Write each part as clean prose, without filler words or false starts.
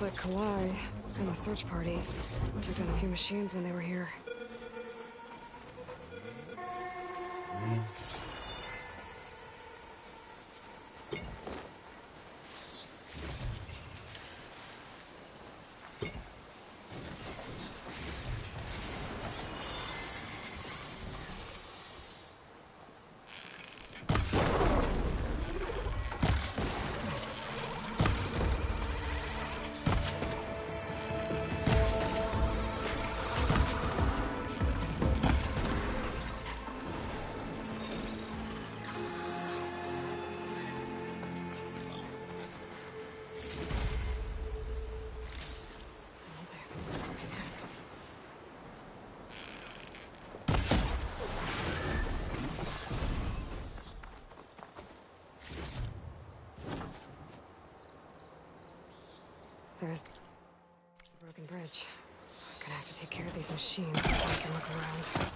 Looks like Kalai and the search party took down a few machines when they were here. There's the broken bridge. Gonna have to take care of these machines before I can look around.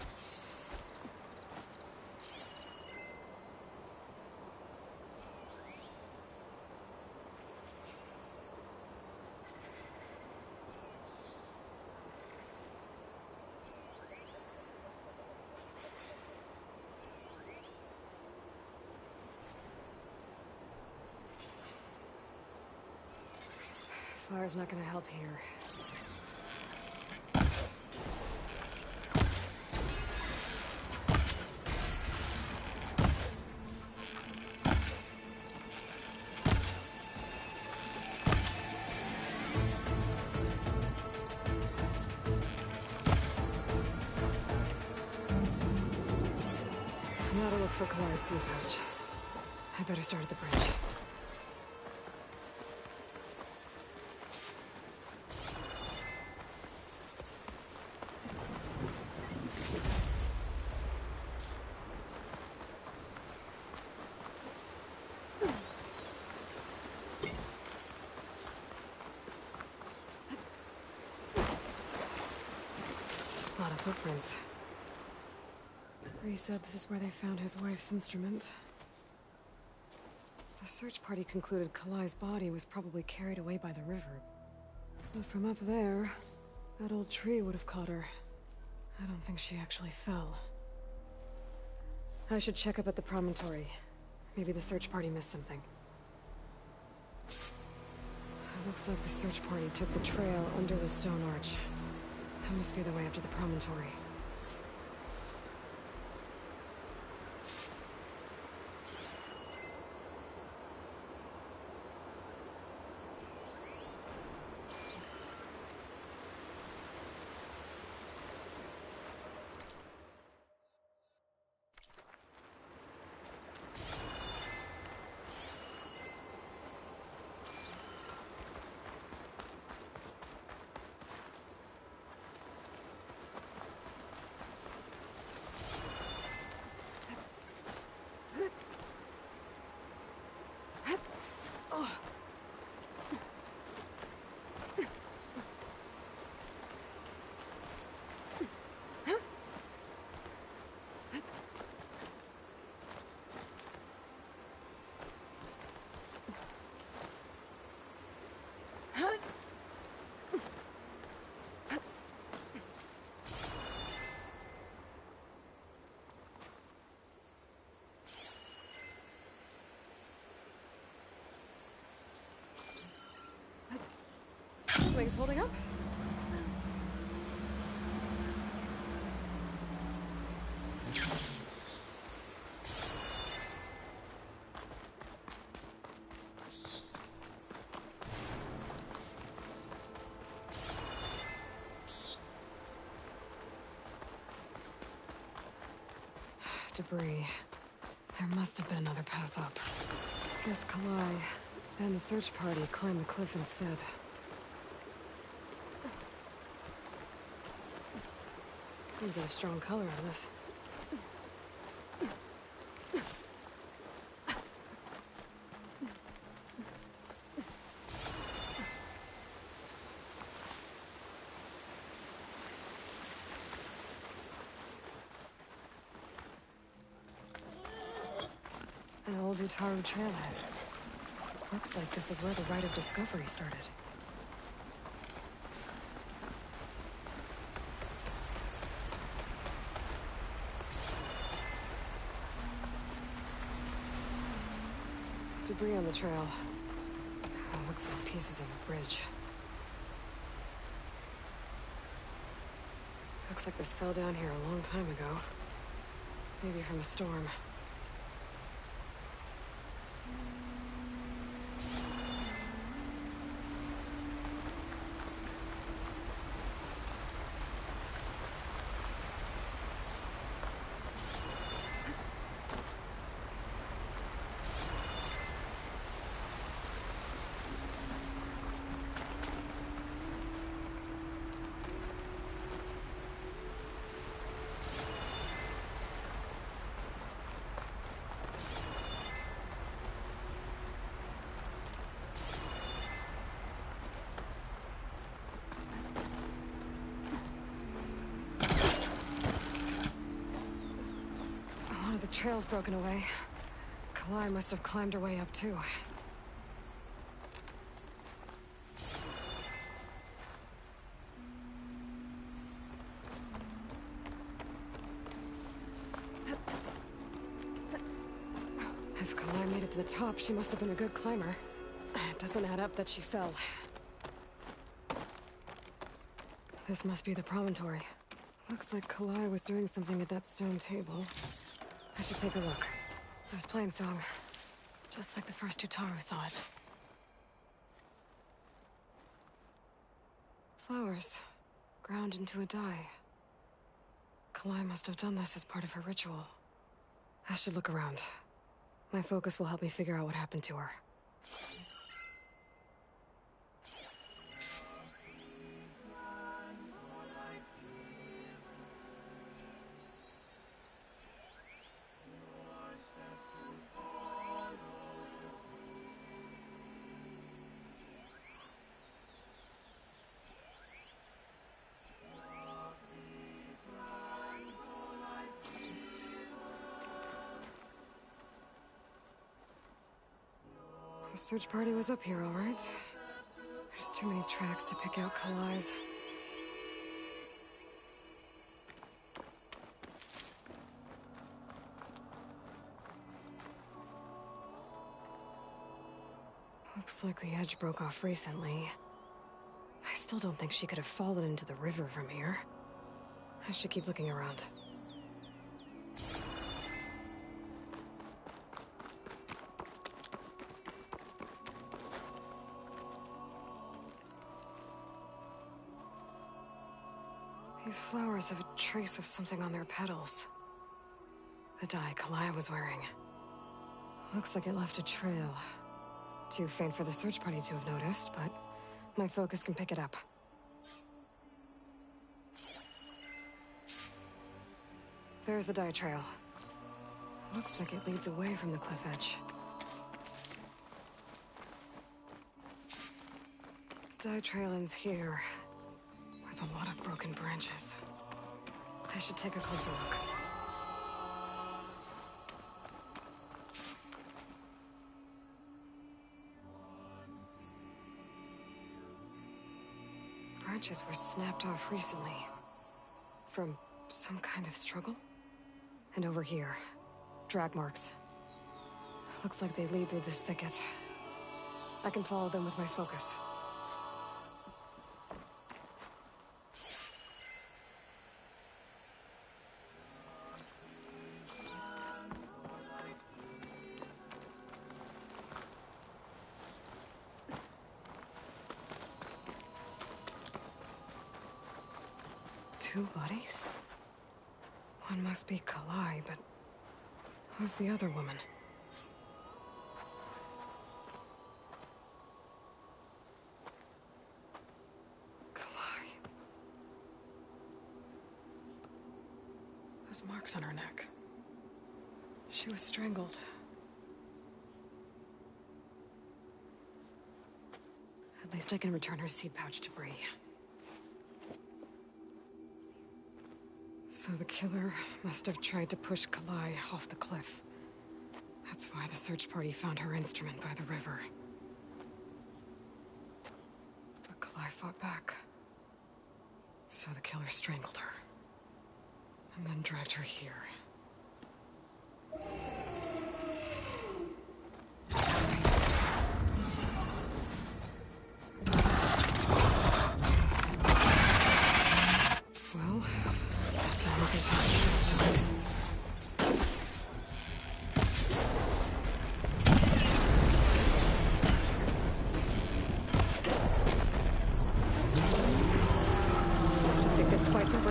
Fire's not gonna help here. Now to look for Kalai's sea pouch. I better start at the bridge. A lot of footprints. Bree said this is where they found his wife's instrument. The search party concluded Kalai's body was probably carried away by the river. But from up there, that old tree would have caught her. I don't think she actually fell. I should check up at the promontory. Maybe the search party missed something. It looks like the search party took the trail under the stone arch. That must be the way up to the promontory. Wings holding up? Debris. There must have been another path up. Guess Kalai and the search party climbed the cliff instead. You get a strong color on this. An old Utaru trailhead. Looks like this is where the Rite of Discovery started. debris on the trail. It looks like pieces of a bridge. Looks like this fell down here a long time ago. Maybe from a storm. The trail's broken away. Kalai must have climbed her way up, too. If Kalai made it to the top, she must have been a good climber. It doesn't add up that she fell. This must be the promontory. Looks like Kalai was doing something at that stone table. I should take a look. There's Plainsong. Just like the first two Taru saw it. Flowers. Ground into a dye. Kalai must have done this as part of her ritual. I should look around. My focus will help me figure out what happened to her. The search party was up here, all right. There's too many tracks to pick out Kalai's. Looks like the edge broke off recently. I still don't think she could have fallen into the river from here. I should keep looking around. These flowers have a trace of something on their petals. The dye Kalai was wearing. Looks like it left a trail. Too faint for the search party to have noticed, but my focus can pick it up. There's the dye trail. Looks like it leads away from the cliff edge. Dye trail ends here, with a lot of broken branches. I should take a closer look. Branches were snapped off recently. From some kind of struggle? And over here, drag marks. Looks like they lead through this thicket. I can follow them with my focus. Two bodies? One must be Kalai, but who's the other woman? Kalai. Those marks on her neck. She was strangled. At least I can return her seed pouch debris. So the killer must have tried to push Kalai off the cliff. That's why the search party found her instrument by the river. But Kalai fought back. So the killer strangled her. And then dragged her here.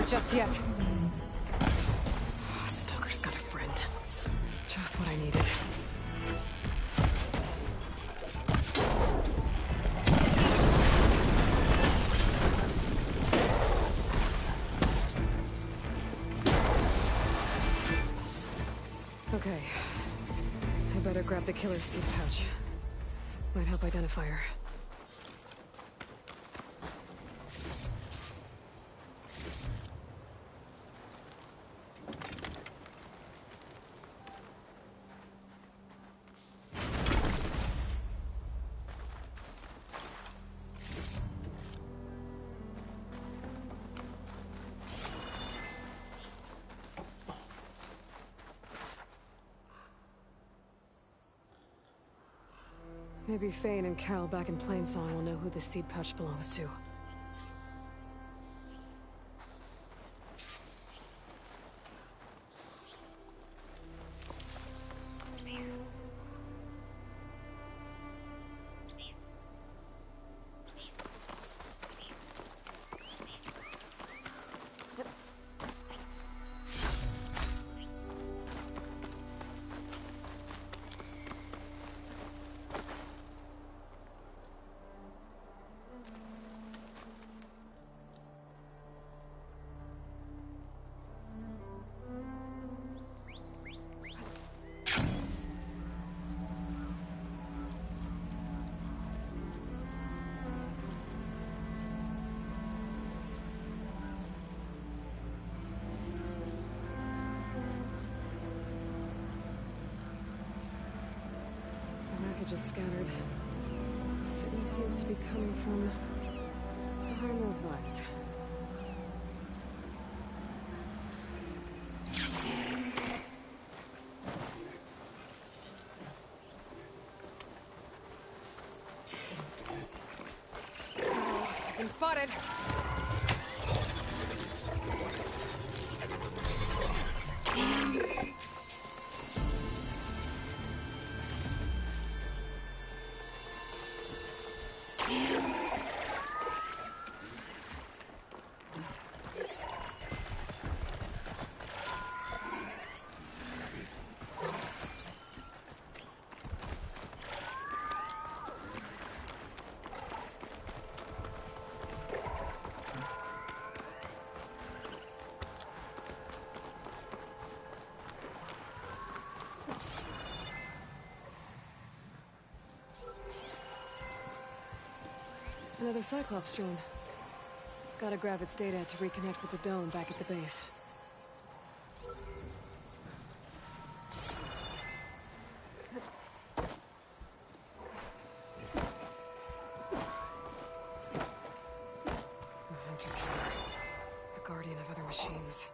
Not just yet. Stalker's got a friend. Just what I needed. Okay. I better grab the killer's seed pouch. Might help identify her. Maybe Fane and Cal back in Plainsong will know who the seed pouch belongs to. Just scattered. The signal seems to be coming from behind those vines. Oh, been spotted. Another Cyclops drone. Gotta grab its data to reconnect with the dome back at the base. A hunter killer. A guardian of other machines.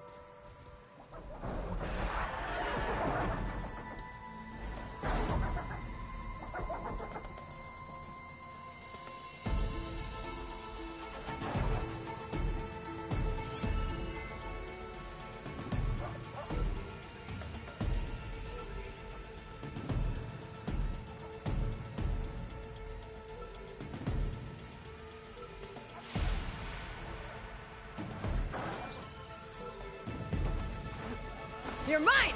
You're mine!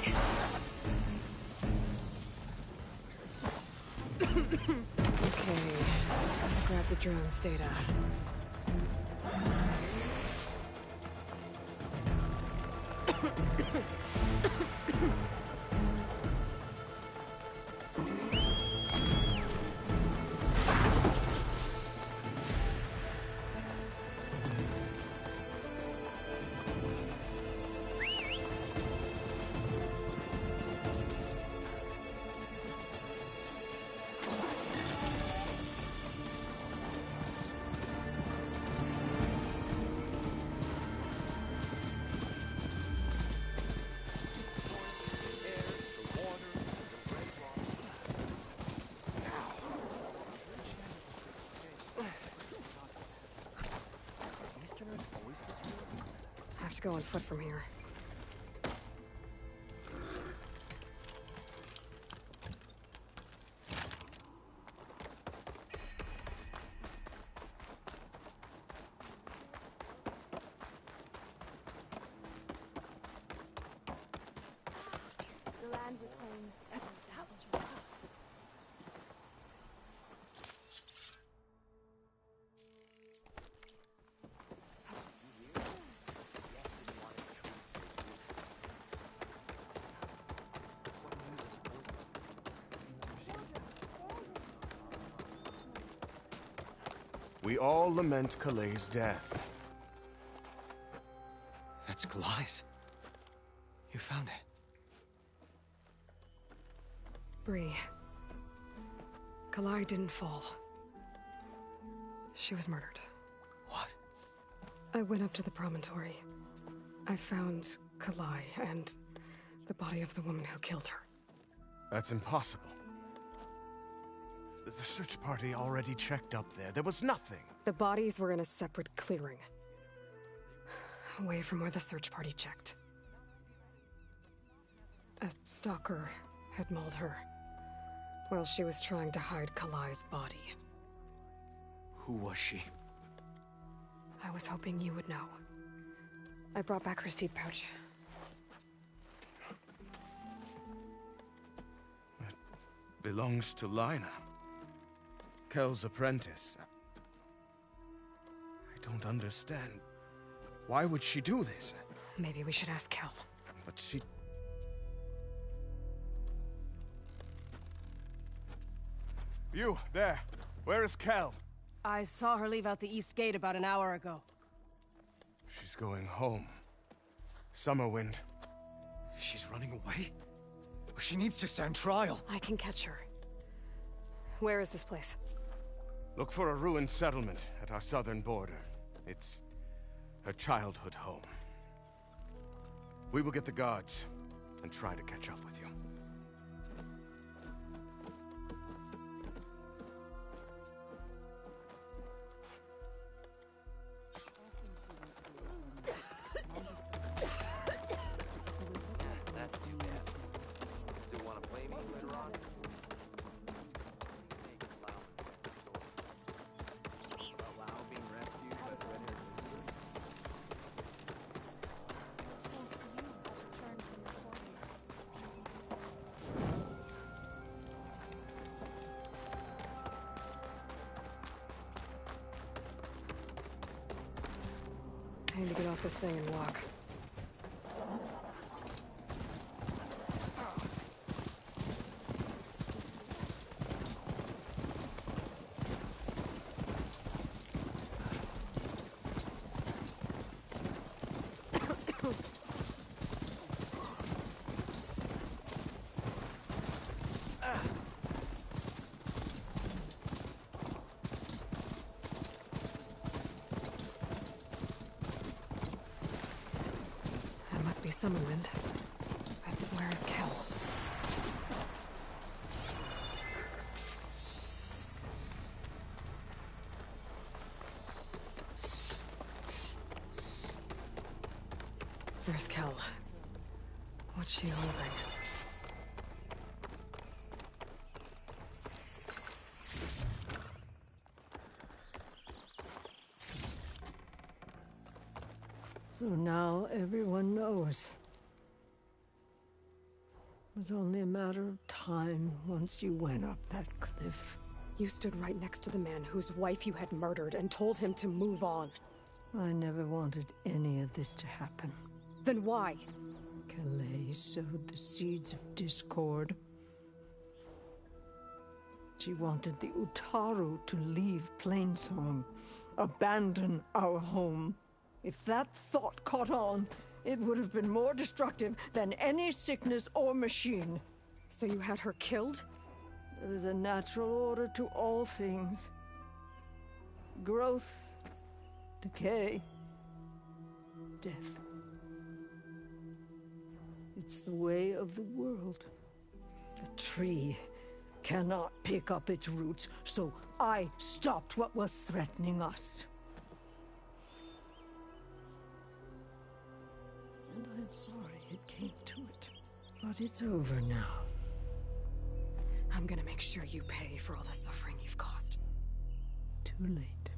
Okay, grab the drone's data. Have to go on foot from here. We all lament Kalei's death. That's Kalai's. You found it. Bree. Kalai didn't fall. She was murdered. What? I went up to the promontory. I found Kalai and the body of the woman who killed her. That's impossible. The search party already checked up there. There was nothing. The bodies were in a separate clearing. Away from where the search party checked. A stalker had mauled her while she was trying to hide Kalai's body. Who was she? I was hoping you would know. I brought back her seed pouch. It belongs to Lina. Kel's apprentice. I don't understand. Why would she do this? Maybe we should ask Kel. But she... You, there. Where is Kel? I saw her leave out the east gate about an hour ago. She's going home. Summerwind. She's running away? She needs to stand trial. I can catch her. Where is this place? Look for a ruined settlement at our southern border. It's her childhood home. We will get the guards and try to catch up with you. That's too bad. Still want to play me later on? Allow being rescued by the red-haired visitor? I need to get off this thing and walk. That must be Summerwind. But where is Kel? Where's Kel? What's she holding? So now everyone knows. It was only a matter of time once you went up that cliff. You stood right next to the man whose wife you had murdered and told him to move on. I never wanted any of this to happen. Then why? Kalei sowed the seeds of discord. She wanted the Utaru to leave Plainsong, abandon our home. If that thought caught on, it would have been more destructive than any sickness or machine. So you had her killed? There is a natural order to all things. Growth, decay, death. It's the way of the world. The tree cannot pick up its roots, so I stopped what was threatening us. And I'm sorry it came to it. But it's over now. I'm gonna make sure you pay for all the suffering you've caused. Too late.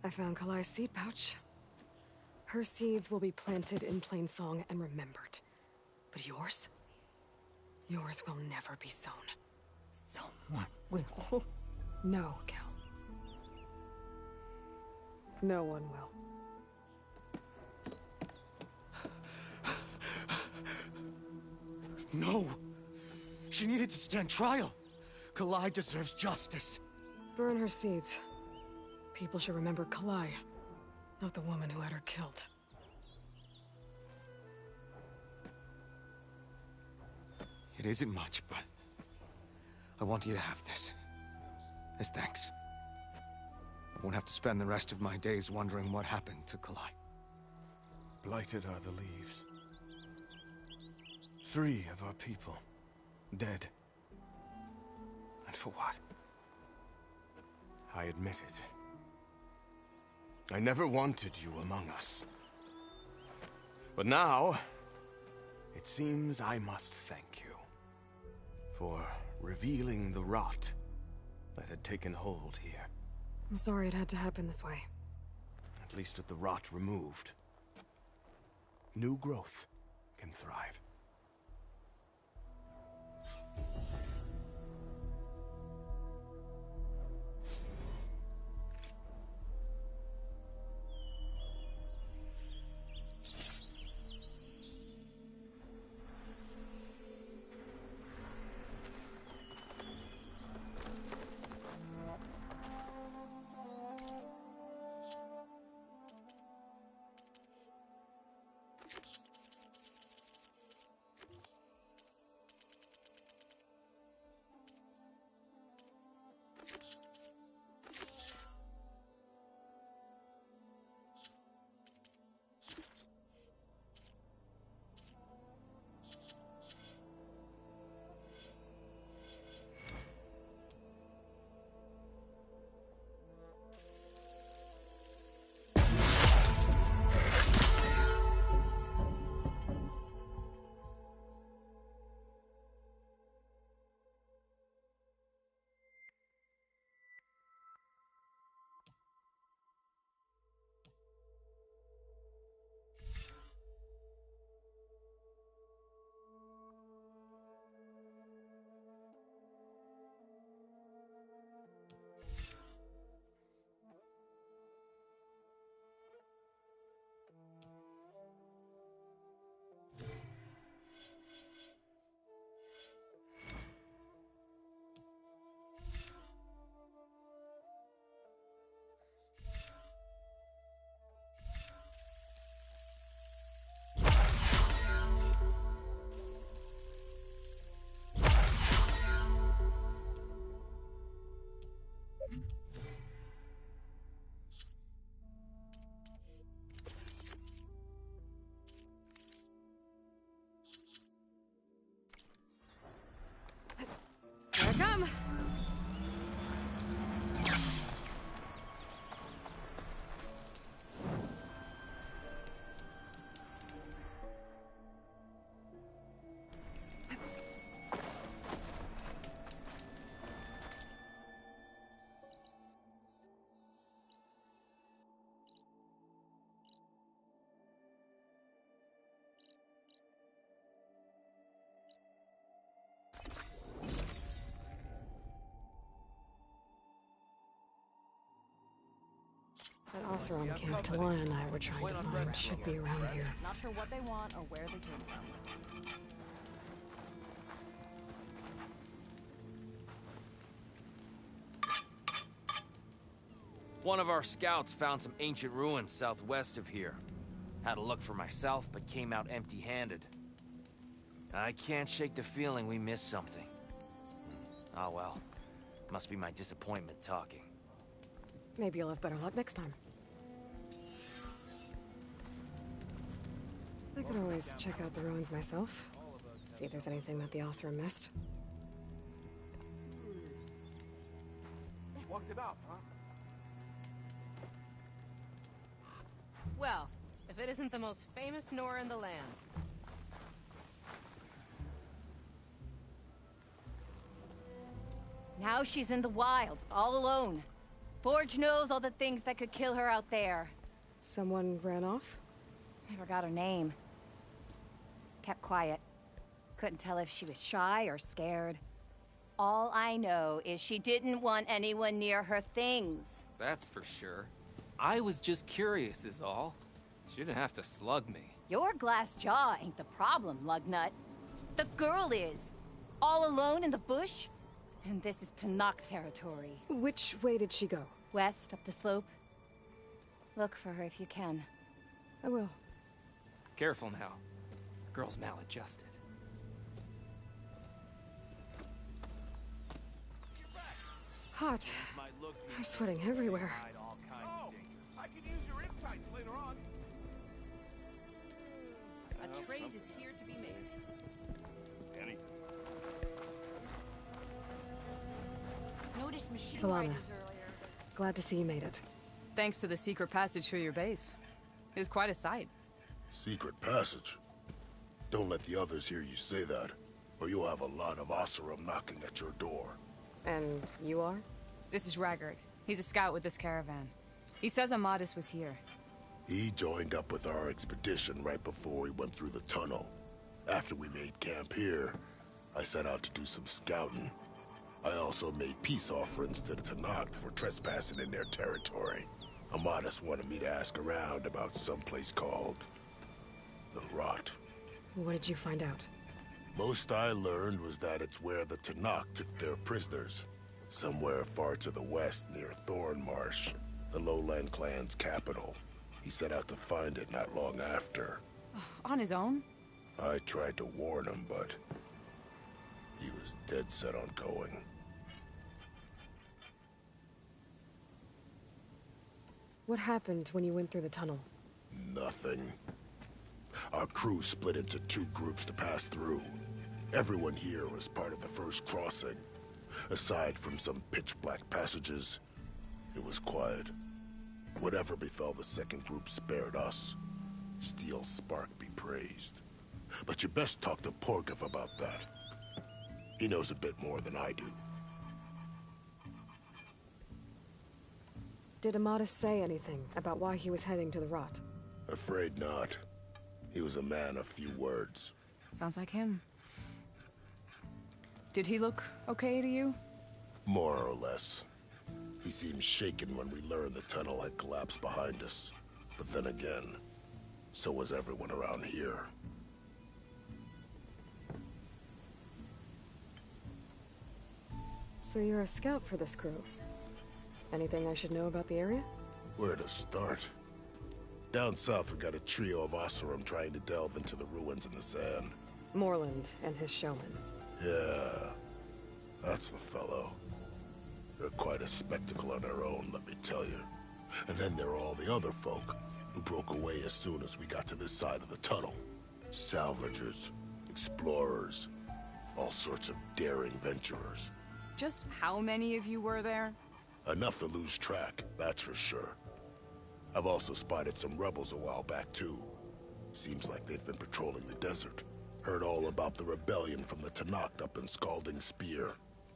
I found Kalai's seed pouch. Her seeds will be planted in Plainsong and remembered. But yours? Yours will never be sown. Someone will. No, Cal. No one will. No! She needed to stand trial. Kalai deserves justice. Burn her seeds. People should remember Kalai, not the woman who had her killed. It isn't much, but I want you to have this. As thanks. I won't have to spend the rest of my days wondering what happened to Kalai. Blighted are the leaves. 3 of our people, dead. And for what? I admit it. I never wanted you among us. But now, it seems I must thank you for revealing the rot that had taken hold here. I'm sorry it had to happen this way. At least with the rot removed, new growth can thrive. Here I come! That Oseram camp Talon and I were trying to find should be around here. Not sure what they want or where they came from. One of our scouts found some ancient ruins southwest of here. Had a look for myself, but came out empty-handed. I can't shake the feeling we missed something. Oh well. Must be my disappointment talking. Maybe you'll have better luck next time. I could always check out the ruins myself. See if there's anything that the Oseram missed. Walked it up, huh? Well, if it isn't the most famous Nora in the land. Now she's in the wilds, all alone. Forge knows all the things that could kill her out there. Someone ran off? Never got her name. Kept quiet. Couldn't tell if she was shy or scared. All I know is she didn't want anyone near her things. That's for sure. I was just curious is all. She didn't have to slug me. Your glass jaw ain't the problem, lugnut. The girl is. All alone in the bush. And this is Tanakh territory. Which way did she go? West, up the slope. Look for her if you can. I will. Careful now. Girl's maladjusted. Hot. I'm sweating everywhere. Oh, I can use your insights later on. A trade is here to be made. Noticed machine Talana. riders earlier. Glad to see you made it. Thanks to the secret passage through your base. It was quite a sight. Secret passage? Don't let the others hear you say that, or you'll have a lot of Oseram knocking at your door. And you are? This is Raggard. He's a scout with this caravan. He says Amadis was here. He joined up with our expedition right before we went through the tunnel. After we made camp here, I set out to do some scouting. I also made peace offerings to the Tanakh for trespassing in their territory. Amadis wanted me to ask around about some place called the Rot. What did you find out? Most I learned was that it's where the Tanakh took their prisoners. Somewhere far to the west near Thornmarsh, the Lowland clan's capital. He set out to find it not long after. On his own? I tried to warn him, but he was dead set on going. What happened when you went through the tunnel? Nothing. Our crew split into two groups to pass through. Everyone here was part of the first crossing. Aside from some pitch-black passages, it was quiet. Whatever befell the second group spared us. Steel Spark be praised. But you best talk to Porgov about that. He knows a bit more than I do. Did Amadis say anything about why he was heading to the Rot? Afraid not. He was a man of few words. Sounds like him. Did he look okay to you? More or less. He seemed shaken when we learned the tunnel had collapsed behind us. But then again, so was everyone around here. So you're a scout for this crew. Anything I should know about the area? Where to start? Down south we got a trio of Oseram trying to delve into the ruins in the sand. Moreland and his showman. Yeah, that's the fellow. They're quite a spectacle on their own, let me tell you. And then there are all the other folk, who broke away as soon as we got to this side of the tunnel. Salvagers, explorers, all sorts of daring venturers. Just how many of you were there? Enough to lose track, that's for sure. I've also spotted some rebels a while back, too. Seems like they've been patrolling the desert. Heard all about the rebellion from the Tanakh up in Scalding Spear.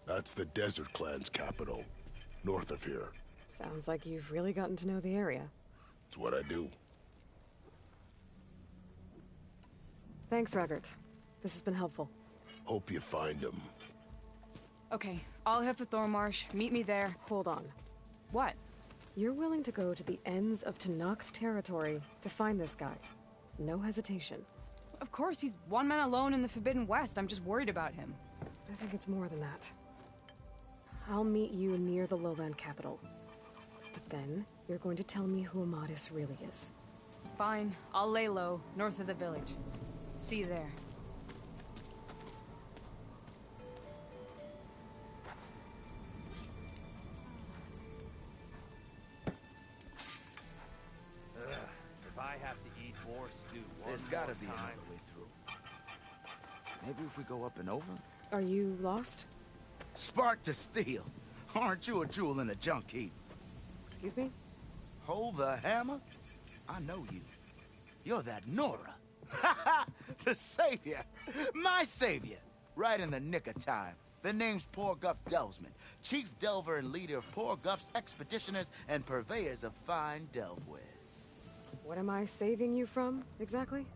That's the Desert Clan's capital, north of here. Sounds like you've really gotten to know the area. It's what I do. Thanks, Raggart. This has been helpful. Hope you find him. Okay, I'll head for Thornmarsh. Meet me there. Hold on. What? You're willing to go to the ends of Tanakh's territory to find this guy. No hesitation. Of course, he's one man alone in the Forbidden West. I'm just worried about him. I think it's more than that. I'll meet you near the lowland capital. But then, you're going to tell me who Amadis really is. Fine. I'll lay low, north of the village. See you there. If I have to eat more stew There's gotta be another way through. Maybe if we go up and over? Are you lost? Spark to steel. Aren't you a jewel in a junk heap? Excuse me? Hold the hammer? I know you. You're that Nora. Ha ha! The savior! My savior! Right in the nick of time. The name's Poor Guff Delvesman, chief delver and leader of Poor Guff's expeditioners and purveyors of fine delve wares. What am I saving you from, exactly?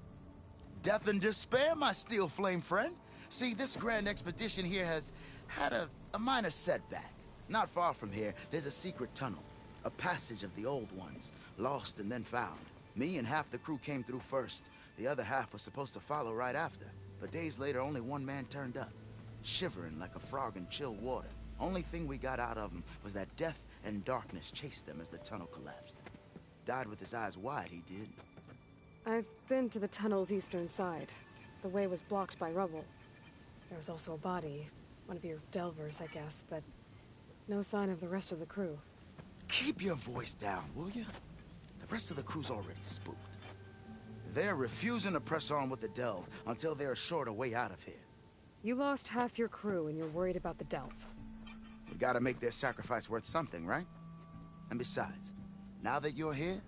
Death and despair, my steel flame friend. See, this grand expedition here has had a minor setback. Not far from here, there's a secret tunnel. A passage of the old ones, lost and then found. Me and half the crew came through first. The other half was supposed to follow right after. But days later, only one man turned up, shivering like a frog in chill water. Only thing we got out of him was that death and darkness chased them as the tunnel collapsed. Died with his eyes wide, he did. I've been to the tunnel's eastern side. The way was blocked by rubble. There was also a body, one of your delvers, I guess, but no sign of the rest of the crew. Keep your voice down, will you? The rest of the crew's already spooked. They're refusing to press on with the delve until they're assured a way out of here. You lost half your crew and you're worried about the delve. We gotta make their sacrifice worth something, right? And besides, now that you're here,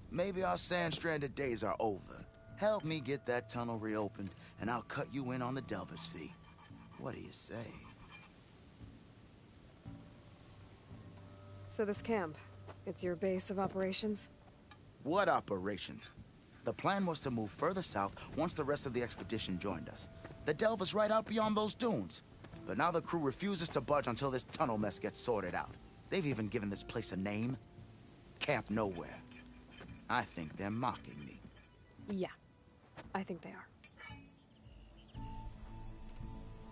maybe our sand-stranded days are over. Help me get that tunnel reopened, and I'll cut you in on the delver's fee. What do you say? So this camp, it's your base of operations? What operations? The plan was to move further south once the rest of the expedition joined us. The delve is right out beyond those dunes. But now the crew refuses to budge until this tunnel mess gets sorted out. They've even given this place a name. Camp Nowhere. I think they're mocking me. Yeah, I think they are.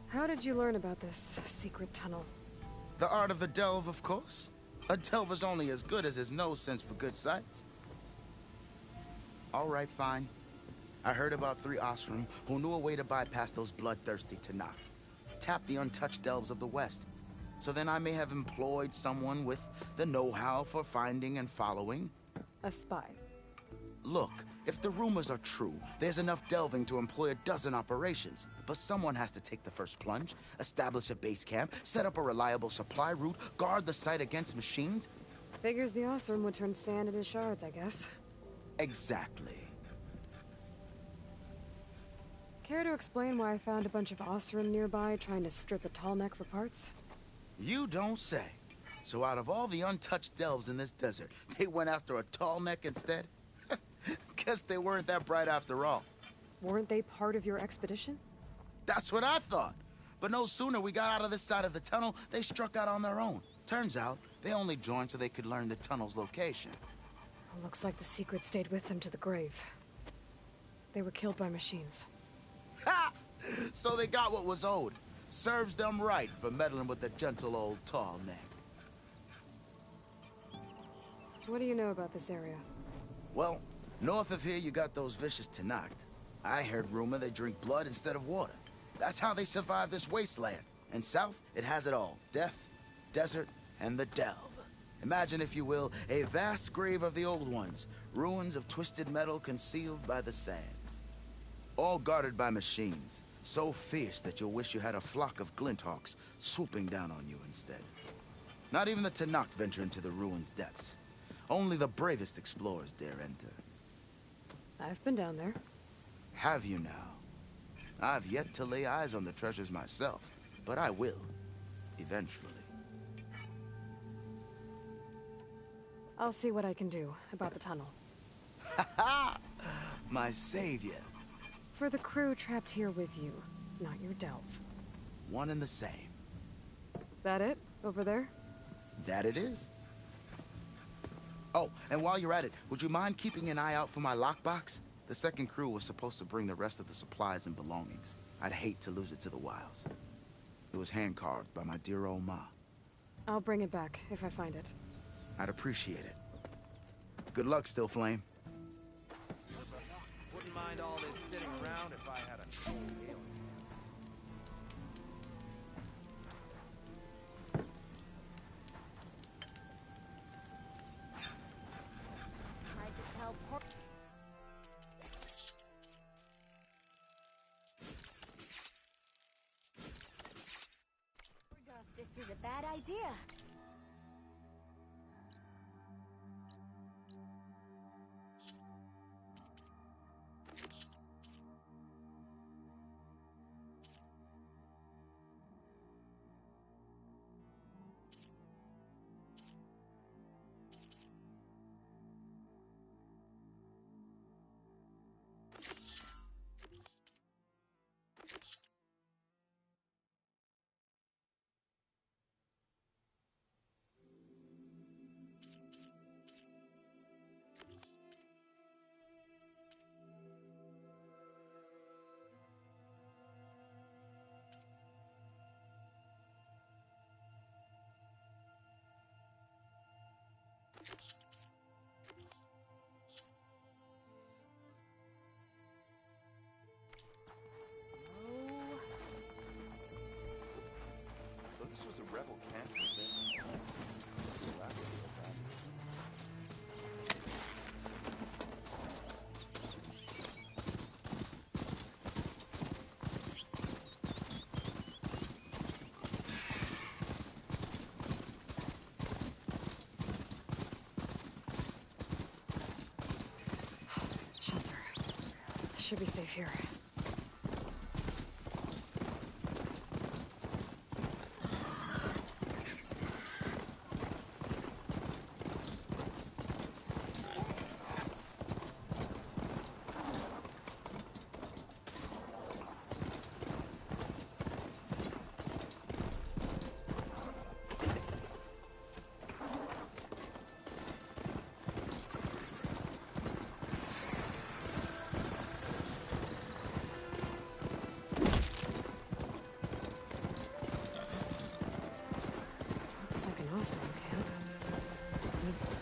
How did you learn about this secret tunnel? The art of the delve, of course. A delver's only as good as his nose sense for good sights. All right, fine. I heard about 3 Osram who knew a way to bypass those bloodthirsty Tanakh. Tap the untouched delves of the West. So then I may have employed someone with the know-how for finding and following. A spy. Look, if the rumors are true, there's enough delving to employ a dozen operations. But someone has to take the first plunge, establish a base camp, set up a reliable supply route, guard the site against machines. Figures the Osram would turn sand into shards, I guess. Exactly. Care to explain why I found a bunch of Osram nearby trying to strip a tall neck for parts? You don't say. So out of all the untouched delves in this desert, they went after a tall neck instead? Guess they weren't that bright after all. Weren't they part of your expedition? That's what I thought. But no sooner we got out of this side of the tunnel, they struck out on their own. Turns out, they only joined so they could learn the tunnel's location. Looks like the secret stayed with them to the grave. They were killed by machines. Ha! So they got what was owed. Serves them right for meddling with the gentle old tall neck. What do you know about this area? Well, north of here you got those vicious Tanakh. I heard rumor they drink blood instead of water. That's how they survive this wasteland. And south, it has it all. Death, desert, and the delve. Imagine, if you will, a vast grave of the old ones. Ruins of twisted metal concealed by the sands. All guarded by machines. So fierce that you'll wish you had a flock of glinthawks swooping down on you instead. Not even the Tanakh venture into the ruins' depths. Only the bravest explorers dare enter. I've been down there. Have you now? I've yet to lay eyes on the treasures myself, but I will. Eventually. I'll see what I can do about the tunnel. Ha ha! My savior. For the crew trapped here with you, not your delve. One and the same. That it? Over there? That it is. Oh, and while you're at it, would you mind keeping an eye out for my lockbox? The second crew was supposed to bring the rest of the supplies and belongings. I'd hate to lose it to the wilds. It was hand-carved by my dear old ma. I'll bring it back if I find it. I'd appreciate it. Good luck, Still Flame. Wouldn't mind all this sitting around if I had a cold alien. Tried to tell poor... This was a bad idea. rebel camp is there. Shelter. Should be safe here.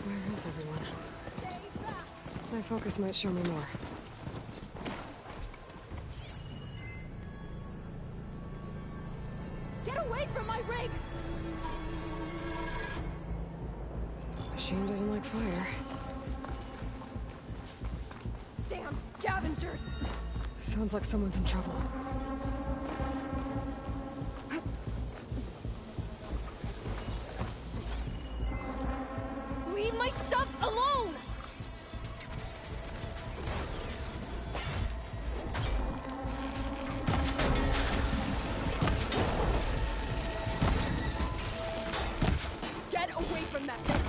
Where is everyone? My focus might show me more. Get away from my rig! Machine doesn't like fire. Damn scavengers! Sounds like someone's in trouble. Leave my stuff alone! Get away from that thing!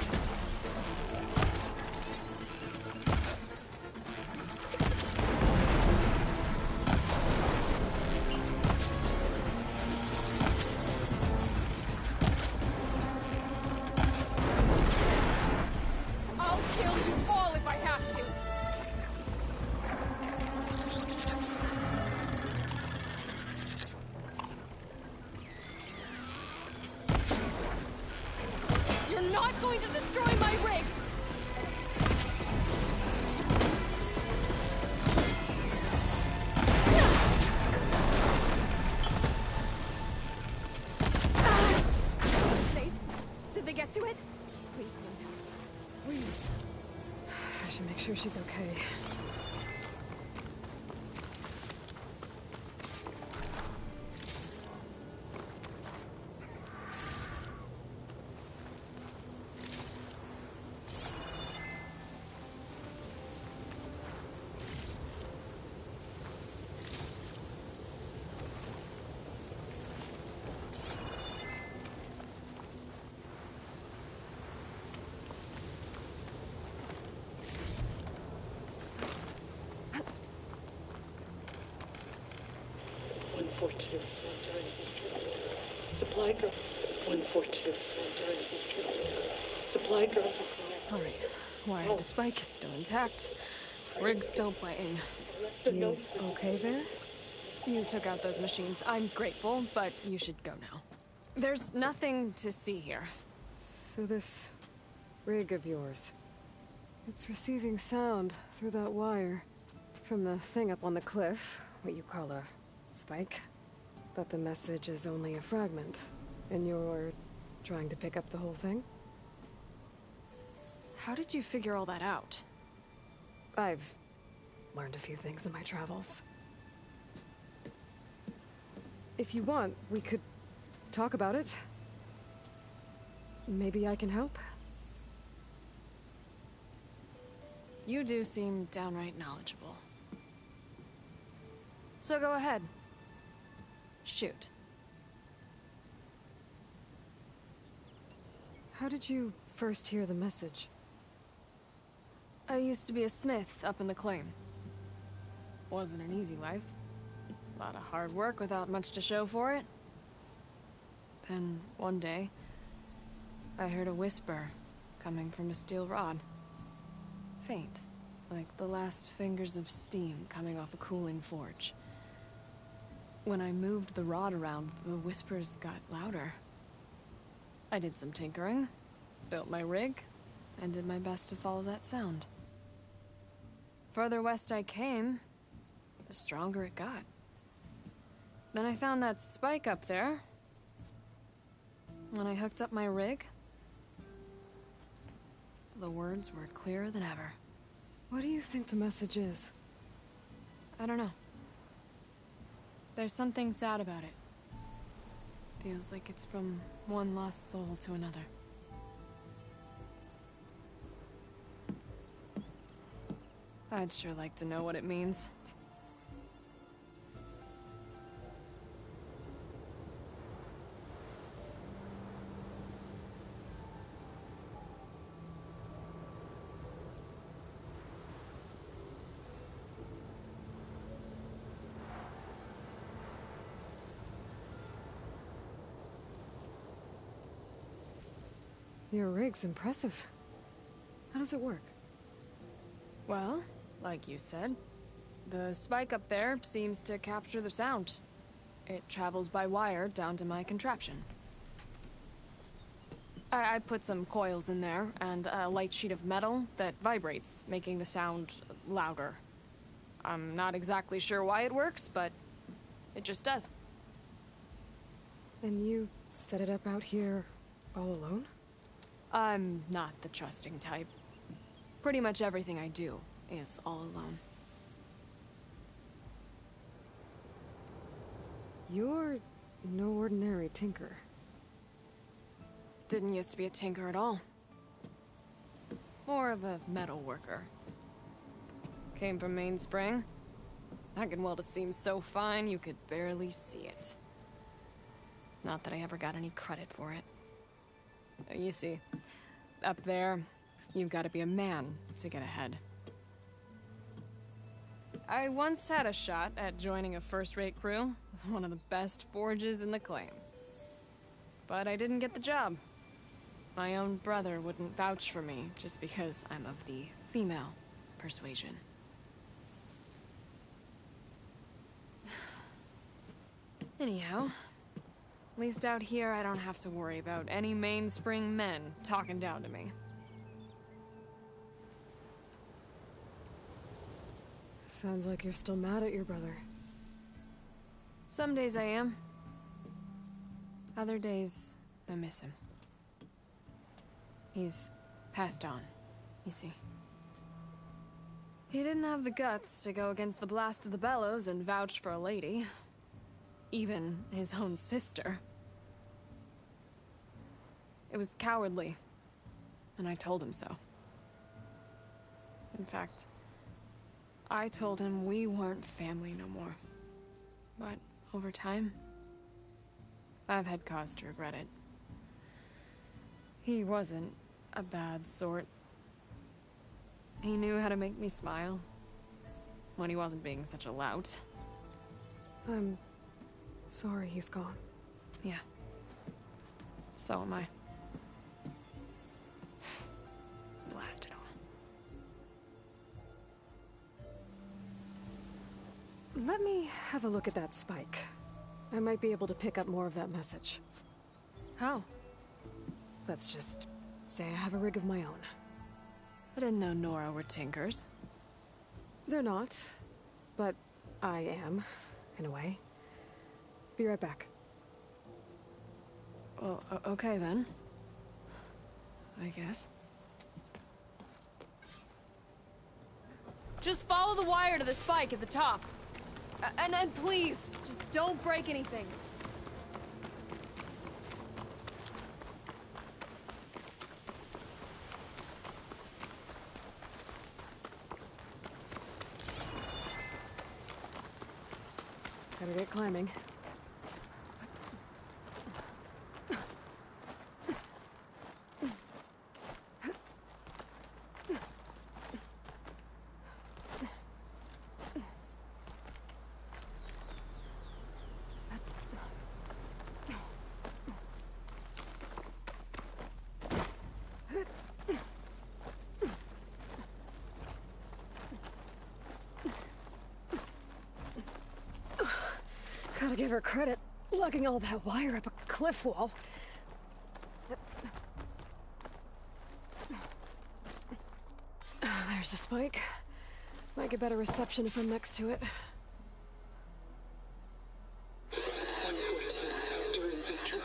I'll kill you all if I have to! You're not going to destroy my rig! Safe? Did they get to it? Please calm down. Please. I should make sure she's okay. Supply drop 142. Supply drop. All right. Wire the spike is still intact. Rig's still playing. You okay there? You took out those machines. I'm grateful, but you should go now. There's nothing to see here. So this rig of yours, it's receiving sound through that wire from the thing up on the cliff, what you call a spike. But the message is only a fragment, and you're trying to pick up the whole thing? How did you figure all that out? I've learned a few things in my travels. If you want, we could talk about it. Maybe I can help? You do seem downright knowledgeable. So go ahead. Shoot. How did you first hear the message? I used to be a smith up in the claim. Wasn't an easy life. A lot of hard work without much to show for it. Then, one day, I heard a whisper coming from a steel rod. Faint, like the last fingers of steam coming off a cooling forge. When I moved the rod around, the whispers got louder. I did some tinkering, built my rig, and did my best to follow that sound. Further west I came, the stronger it got. Then I found that spike up there. when I hooked up my rig, the words were clearer than ever. What do you think the message is? I don't know. There's something sad about it. Feels like it's from one lost soul to another. I'd sure like to know what it means. Your rig's impressive. How does it work? Well, like you said, the spike up there seems to capture the sound. It travels by wire down to my contraption. I put some coils in there and a light sheet of metal that vibrates, making the sound louder. I'm not exactly sure why it works, but it just does. And you set it up out here all alone? I'm not the trusting type. Pretty much everything I do is all alone. You're no ordinary tinker. Didn't used to be a tinker at all. More of a metal worker. Came from Mainspring. I can weld a seam so fine you could barely see it. Not that I ever got any credit for it. You see, up there, you've got to be a man to get ahead. I once had a shot at joining a first-rate crew with one of the best forges in the claim. But I didn't get the job. My own brother wouldn't vouch for me just because I'm of the female persuasion. Anyhow, at least out here I don't have to worry about any Mainspring men talking down to me. Sounds like you're still mad at your brother. Some days I am. Other days, I miss him. He's passed on, you see. He didn't have the guts to go against the blast of the bellows and vouch for a lady. Even his own sister. It was cowardly, and I told him so. In fact, I told him we weren't family no more. But over time, I've had cause to regret it. He wasn't a bad sort. He knew how to make me smile when he wasn't being such a lout. I'm sorry he's gone. Yeah. So am I. Blast it all. Let me have a look at that spike. I might be able to pick up more of that message. How? Let's just say I have a rig of my own. I didn't know Nora were tinkers. They're not, but I am, in a way. Be right back. Well, okay then. I guess. Just follow the wire to the spike at the top. And then please, just don't break anything. Gotta get climbing. Gotta give her credit, lugging all that wire up a cliff wall. There's the spike. Might get better reception if I'm next to it. 142, during victory.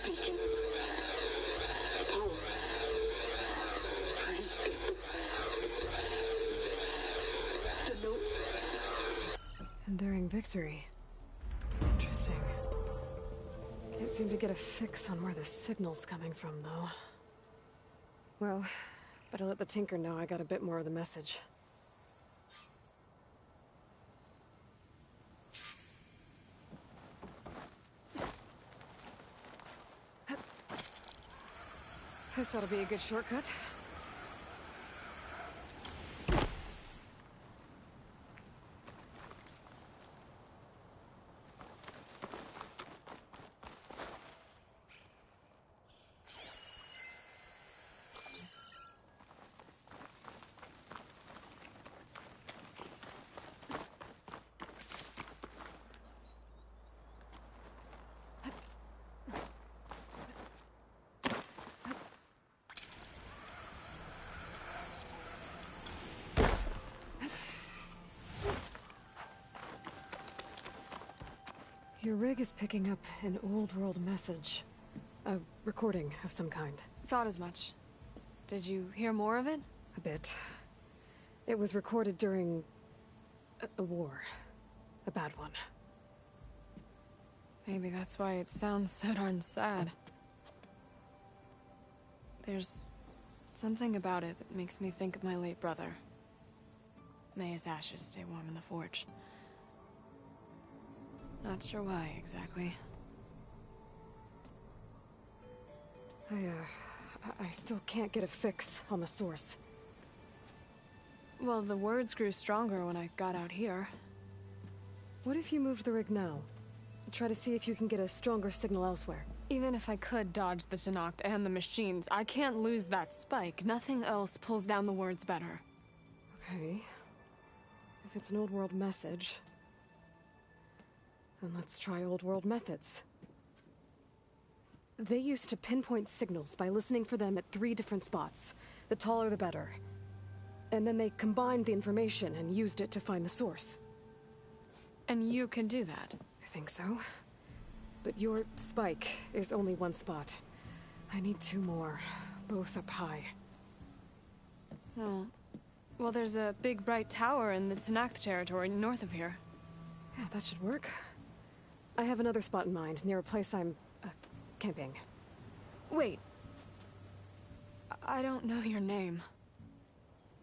beacon. Power. Please get the note. Enduring victory. Interesting. Can't seem to get a fix on where the signal's coming from, though. Well, better let the Tinker know I got a bit more of the message. This ought to be a good shortcut. Your rig is picking up an old world message. A recording of some kind. Thought as much. Did you hear more of it? A bit. It was recorded during a war. A bad one. Maybe that's why it sounds so darn sad. There's something about it that makes me think of my late brother. May his ashes stay warm in the forge. Not sure why, exactly. I still can't get a fix on the source. Well, the words grew stronger when I got out here. What if you moved the rig now? Try to see if you can get a stronger signal elsewhere. Even if I could dodge the Tenakth and the machines, I can't lose that spike. Nothing else pulls down the words better. Okay. If it's an old world message, then let's try old world methods. They used to pinpoint signals by listening for them at 3 different spots. The taller the better. And then they combined the information and used it to find the source. And you can do that? I think so. But your spike is only 1 spot. I need 2 more, both up high. Oh. Well, there's a big bright tower in the Tenakth territory north of here. Yeah, that should work. I have another spot in mind, near a place I'm, camping. Wait. I don't know your name.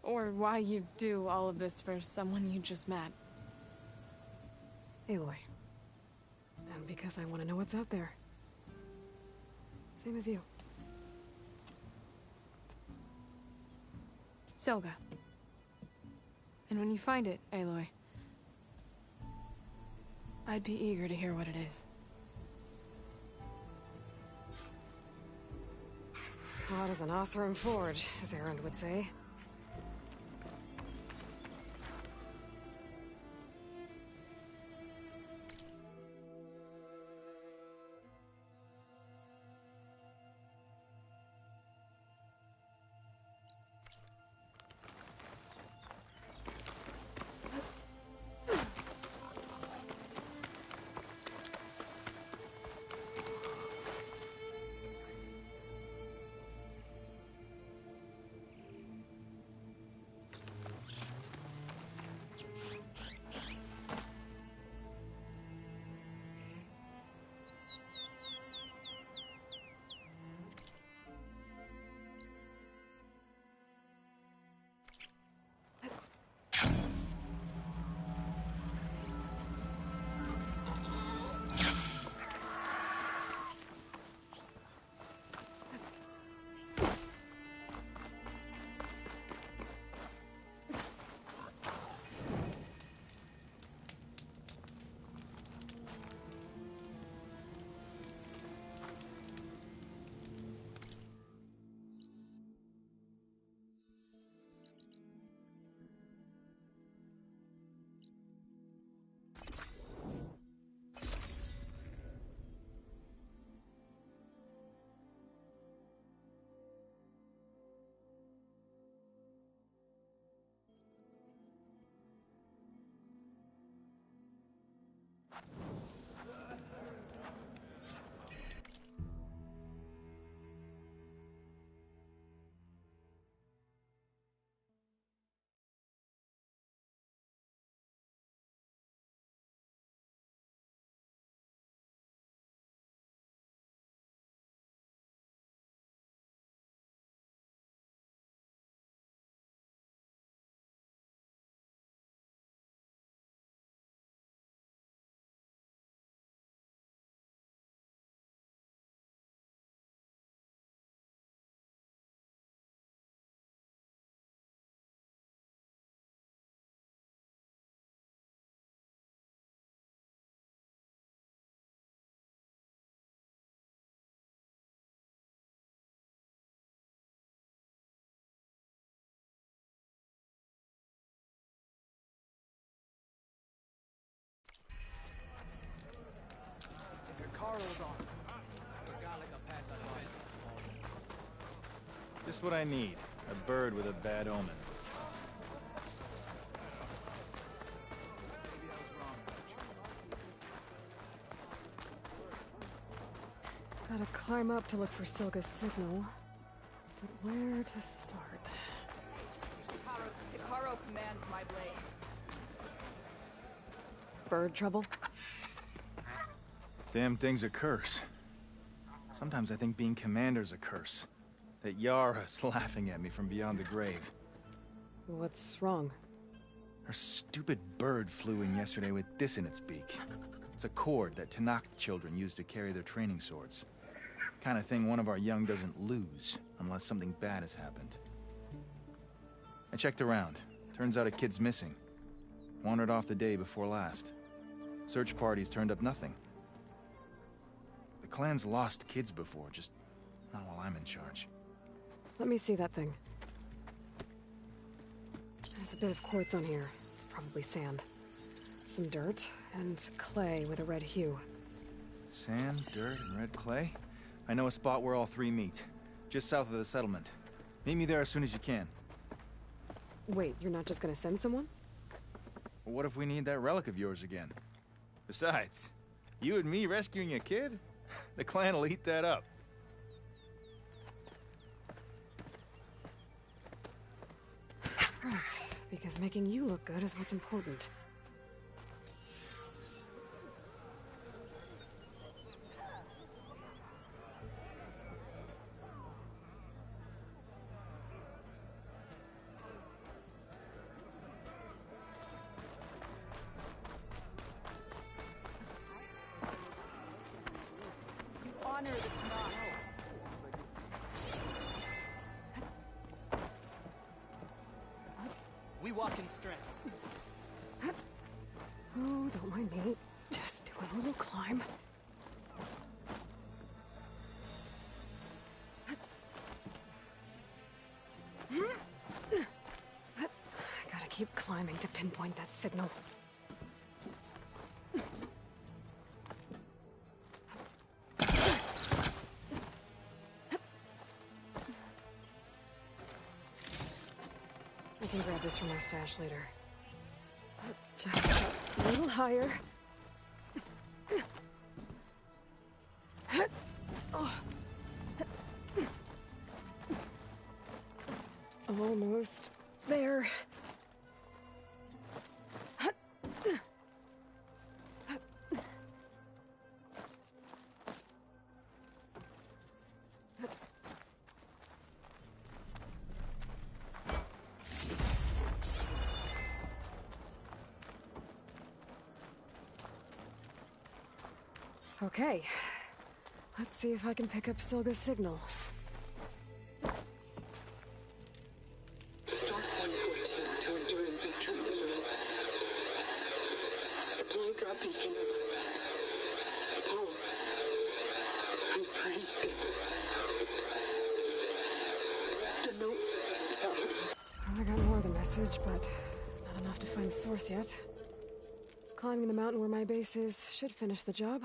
Or why you do all of this for someone you just met. Aloy. And because I want to know what's out there. Same as you. Selga. And when you find it, Aloy, I'd be eager to hear what it is. Hot as an Oseram forge, as Erend would say. Just what I need. A bird with a bad omen. Gotta climb up to look for Silga's signal. But where to start? Hikaru commands my blade. Bird trouble? Damn thing's a curse. Sometimes I think being commander's a curse. That Yara's laughing at me from beyond the grave. What's wrong? Her stupid bird flew in yesterday with this in its beak. It's a cord that Tanakh children use to carry their training swords. Kind of thing one of our young doesn't lose, unless something bad has happened. I checked around. Turns out a kid's missing. Wandered off the day before last. Search parties turned up nothing. The clan's lost kids before, just not while I'm in charge. Let me see that thing. There's a bit of quartz on here. It's probably sand. Some dirt, and clay with a red hue. Sand, dirt, and red clay? I know a spot where all three meet. Just south of the settlement. Meet me there as soon as you can. Wait, you're not just gonna send someone? Well, what if we need that relic of yours again? Besides, you and me rescuing a kid? The clan will eat that up. Right, because making you look good is what's important. Honor the Tanakh. We walk in strength. Oh, don't mind me. Just doing a little climb. Gotta keep climbing to pinpoint that signal. I can grab this from my stash later. Just a little higher. Almost there. Okay. Let's see if I can pick up Silga's signal. Start 114 to enduring victory. Supply drop beacon. Power. I praise him. The note. Well, I got more of the message, but not enough to find the source yet. Climbing the mountain where my base is should finish the job.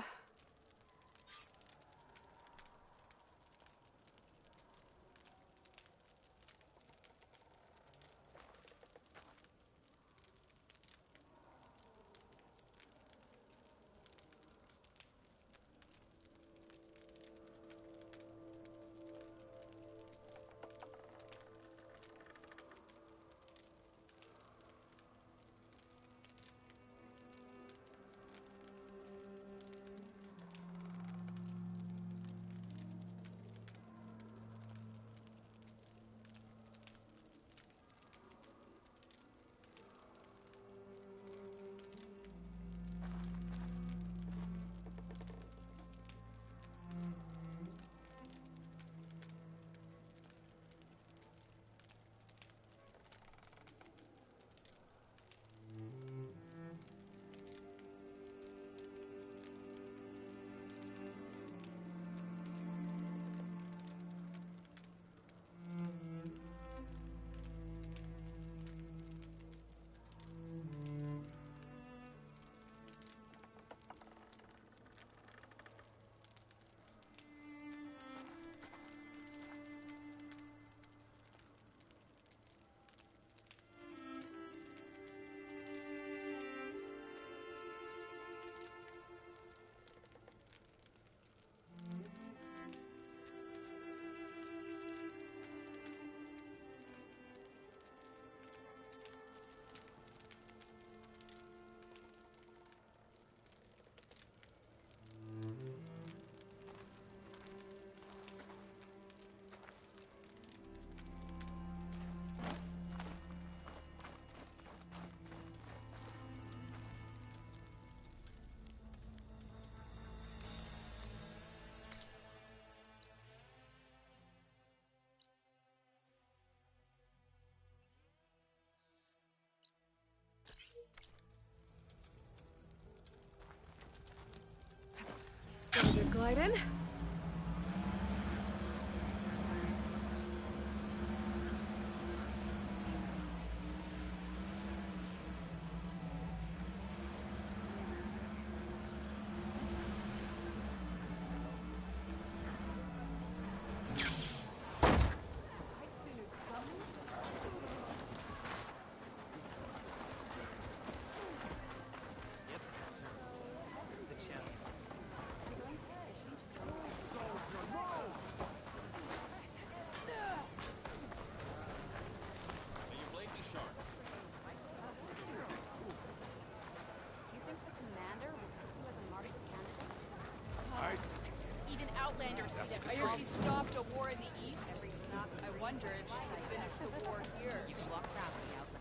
Slide in. I hear she stopped a war in the East. I wonder if she could finish the war here. You can walk around the outlet.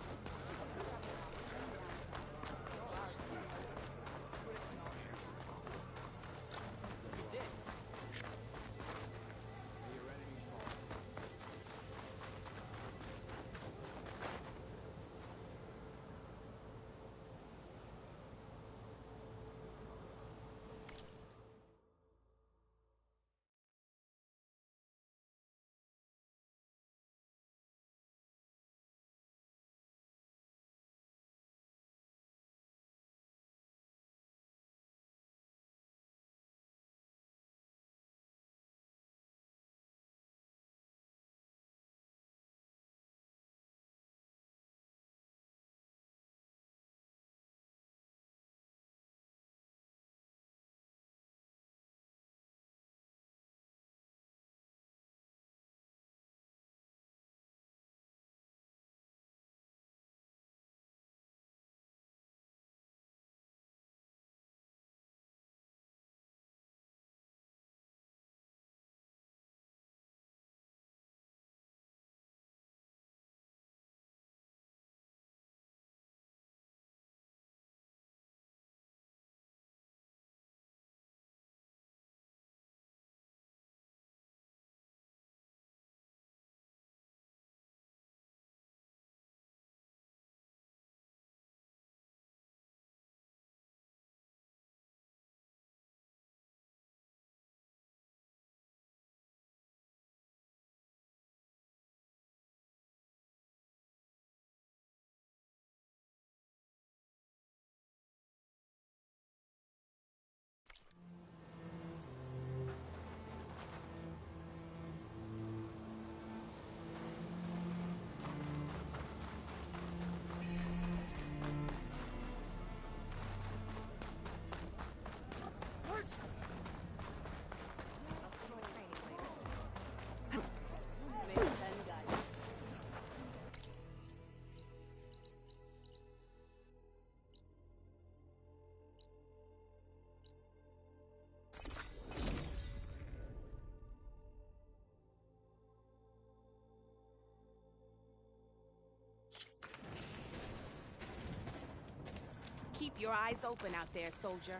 Keep your eyes open out there, soldier.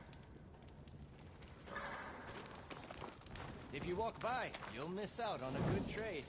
If you walk by, you'll miss out on a good trade.